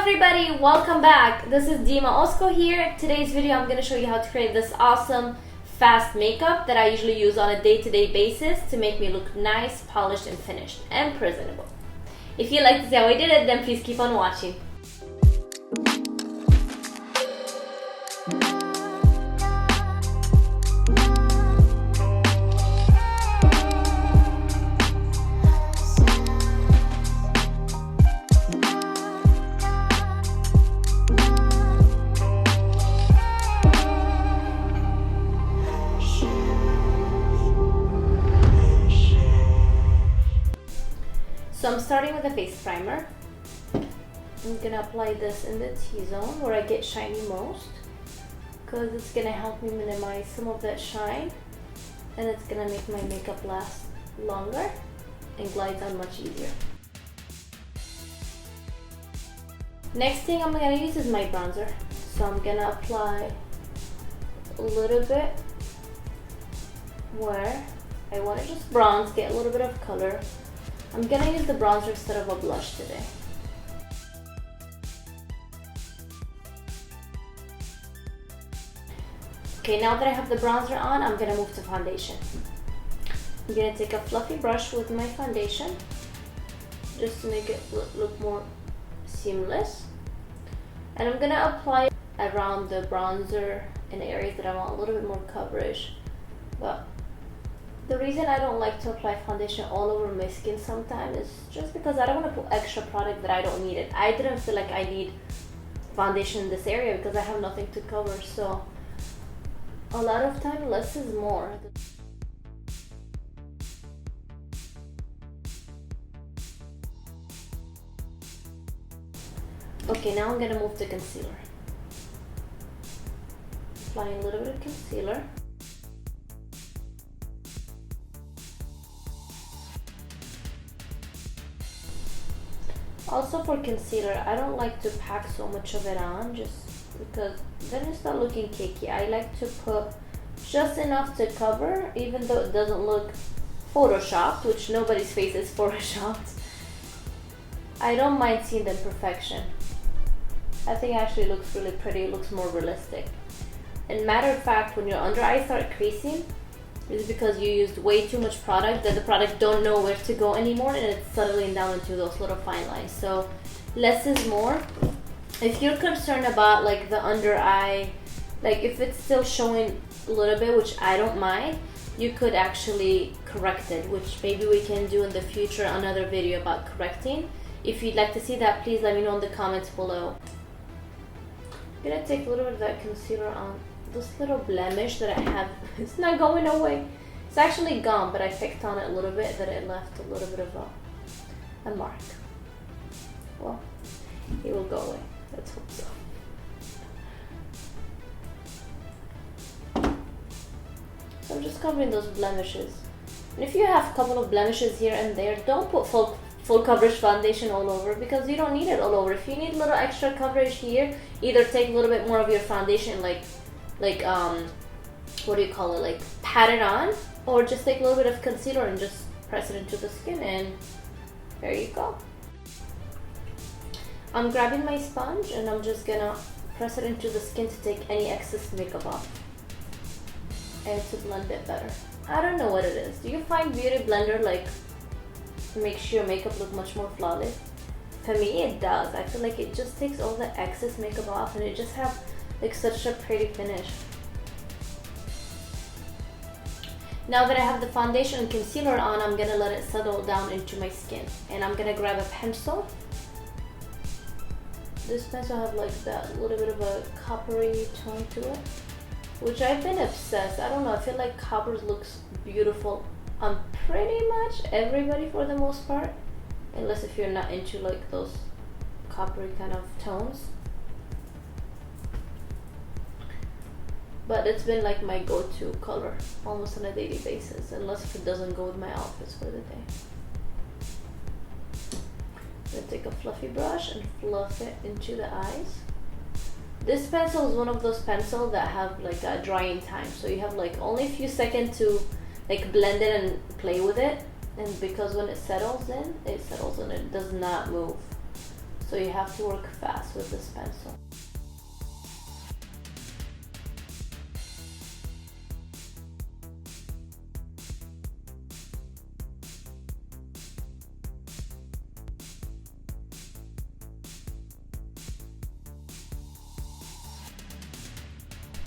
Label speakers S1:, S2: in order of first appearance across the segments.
S1: everybody, welcome back. This is Dima Osko here. Today's video I'm going to show you how to create this awesome fast makeup that I usually use on a day-to-day basis to make me look nice, polished, and finished, and presentable. If you'd like to see how I did it, then please keep on watching. So I'm starting with a face primer. I'm gonna apply this in the T-zone where I get shiny most, because it's gonna help me minimize some of that shine, and it's gonna make my makeup last longer and glide down much easier. Next thing I'm gonna use is my bronzer. So I'm gonna apply a little bit where I want to just bronze, get a little bit of color. I'm gonna use the bronzer instead of a blush today. Okay, now that I have the bronzer on, I'm gonna move to foundation. I'm gonna take a fluffy brush with my foundation just to make it look more seamless. And I'm gonna apply around the bronzer in areas that I want a little bit more coverage. But the reason I don't like to apply foundation all over my skin sometimes is just because I don't want to put extra product that I don't need it. I didn't feel like I need foundation in this area because I have nothing to cover. So a lot of time, less is more. Okay, now I'm gonna move to concealer. Applying a little bit of concealer. Also for concealer, I don't like to pack so much of it on just because then it starts looking cakey. I like to put just enough to cover, even though it doesn't look photoshopped, which nobody's face is photoshopped. I don't mind seeing the imperfection. I think it actually looks really pretty, it looks more realistic. And matter of fact, when your under eyes start creasing, it's because you used way too much product that the product don't know where to go anymore, and it's settling down into those little fine lines. So less is more. If you're concerned about like the under eye, like if it's still showing a little bit, which I don't mind, you could actually correct it, which maybe we can do in the future another video about correcting. If you'd like to see that, please let me know in the comments below. I'm gonna take a little bit of that concealer on this little blemish that I have. It's not going away. It's actually gone, but I picked on it a little bit that it left a little bit of a mark. Well, it will go away. Let's hope so. So I'm just covering those blemishes. And if you have a couple of blemishes here and there, don't put full coverage foundation all over, because you don't need it all over. If you need a little extra coverage here, either take a little bit more of your foundation, like what do you call it, like pat it on, or just take a little bit of concealer and just press it into the skin, and there you go. I'm grabbing my sponge and I'm just gonna press it into the skin to take any excess makeup off and to blend it better. I don't know what it is. Do you find beauty blender like makes your makeup look much more flawless? For me it does. I feel like it just takes all the excess makeup off and it just have like such a pretty finish. Now that I have the foundation and concealer on, I'm gonna let it settle down into my skin, and I'm gonna grab a pencil. This pencil has like that little bit of a coppery tone to it, which I've been obsessed. I don't know, I feel like copper looks beautiful on pretty much everybody for the most part, unless if you're not into like those coppery kind of tones. But it's been like my go-to color almost on a daily basis, unless if it doesn't go with my outfits for the day. I'm gonna take a fluffy brush and fluff it into the eyes. This pencil is one of those pencils that have like a drying time, so you have like only a few seconds to like blend it and play with it, and because when it settles in, it does not move. so you have to work fast with this pencil.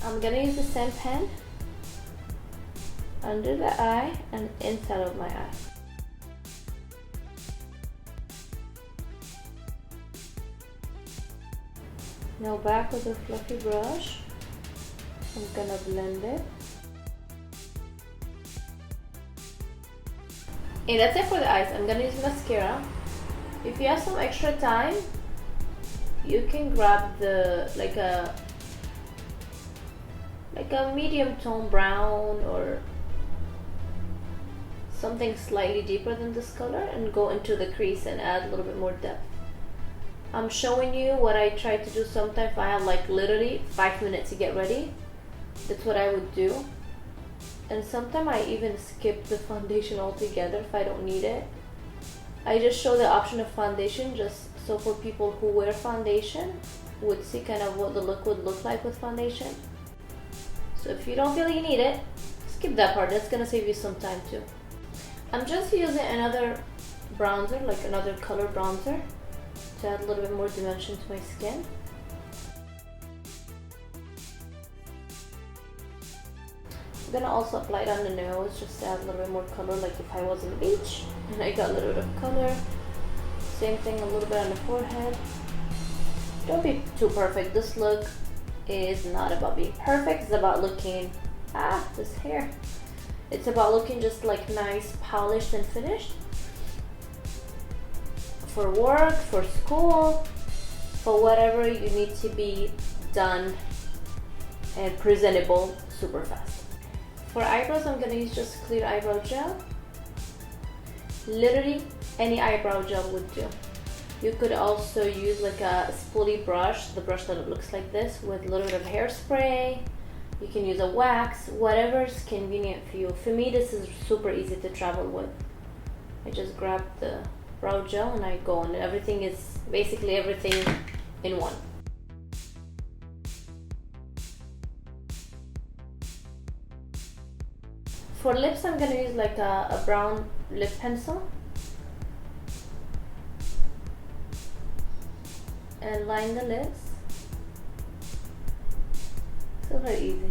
S1: I'm gonna use the same pen under the eye and inside of my eye. Now back with a fluffy brush, I'm gonna blend it. And that's it for the eyes. I'm gonna use mascara. If you have some extra time, you can grab the like a medium tone brown or something slightly deeper than this color and go into the crease and add a little bit more depth. I'm showing you what I try to do sometimes if I have like literally 5 minutes to get ready. That's what I would do. And sometimes I even skip the foundation altogether if I don't need it. I just show the option of foundation just so for people who wear foundation would see kind of what the look would look like with foundation. So if you don't feel you need it, skip that part. That's gonna save you some time too. I'm just using another bronzer, like another color bronzer, to add a little bit more dimension to my skin. I'm gonna also apply it on the nose just to add a little bit more color, like if I was on the beach and I got a little bit of color. Same thing, a little bit on the forehead. Don't be too perfect. This look is not about being perfect. It's about looking, this hair. It's about looking just like nice, polished and finished. For work, for school, for whatever you need to be done and presentable super fast. For eyebrows, I'm gonna use just clear eyebrow gel. Literally any eyebrow gel would do. You could also use like a spoolie brush, the brush that looks like this, with a little bit of hairspray. You can use a wax, whatever is convenient for you. For me, this is super easy to travel with. I just grab the brow gel and I go, and everything is basically everything in one. For lips, I'm gonna use like a brown lip pencil and line the lips. So very easy.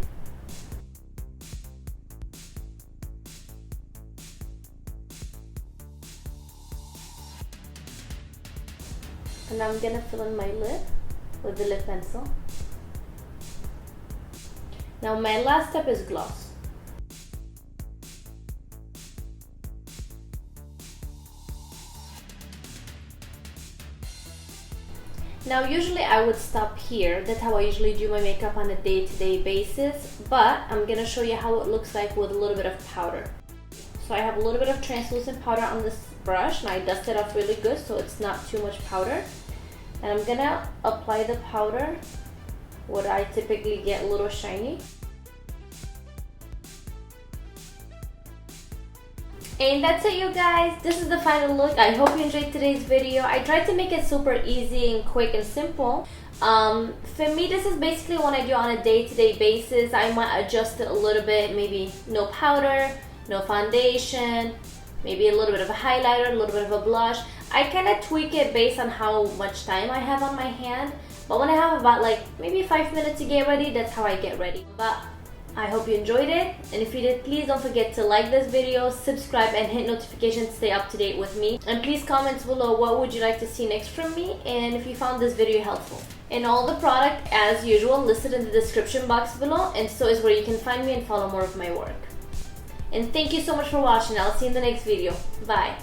S1: And I'm gonna fill in my lip with the lip pencil. Now my last step is gloss. Now usually I would stop here. That's how I usually do my makeup on a day-to-day basis, but I'm gonna show you how it looks like with a little bit of powder. So I have a little bit of translucent powder on this brush and I dust it off really good so it's not too much powder. And I'm gonna apply the powder where I typically get a little shiny. And that's it, you guys. This is the final look. I hope you enjoyed today's video. I tried to make it super easy and quick and simple. For me, this is basically what I do on a day-to-day basis. I might adjust it a little bit, maybe no powder, no foundation, maybe a little bit of a highlighter, a little bit of a blush. I kind of tweak it based on how much time I have on my hand. But when I have about like maybe 5 minutes to get ready, that's how I get ready. But I hope you enjoyed it, and if you did, please don't forget to like this video, subscribe and hit notifications to stay up to date with me. And please comment below what would you like to see next from me, and if you found this video helpful. And all the product, as usual, listed in the description box below, and so is where you can find me and follow more of my work. And thank you so much for watching. I'll see you in the next video. Bye.